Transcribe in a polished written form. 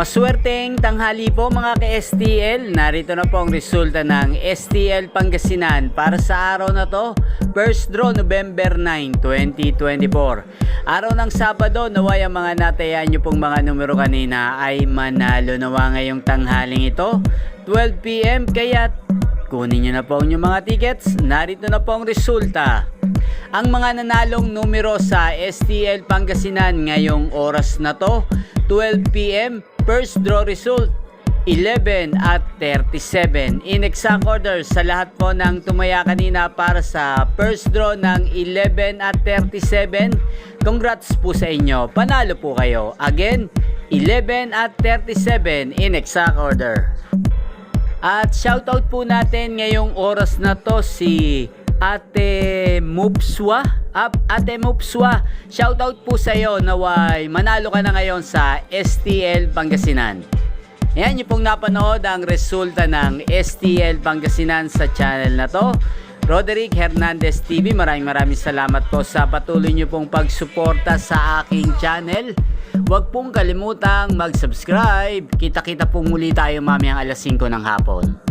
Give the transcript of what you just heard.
Maswerteng tanghali po mga ka-STL. Narito na po ang resulta ng STL Pangasinan para sa araw na to. First draw November 9, 2024. Araw ng Sabado, naway ang mga natayaan nyo pong mga numero kanina ay manalo nawa ngayong tanghaling ito. 12 PM kaya kunin nyo na po ang mga tickets. Narito na po ang resulta. Ang mga nanalong numero sa STL Pangasinan ngayong oras na to, 12 PM, first draw result 11 at 37. In exact order sa lahat po ng tumaya kanina para sa first draw ng 11 at 37. Congrats po sa inyo. Panalo po kayo. Again, 11 at 37 in exact order. At shoutout po natin ngayong oras na to si Ate Mupswa. Ate Mupswa, shoutout po sa iyo. Naway manalo ka na ngayon sa STL Pangasinan. Ayan yung pong napanood ang resulta ng STL Pangasinan sa channel na to. Roderick Hernandez TV, maraming salamat po sa patuloy nyo pong pagsuporta sa aking channel. Huwag pong kalimutang mag-subscribe. Kita-kita po muli tayo mamayang alas 5 ng hapon.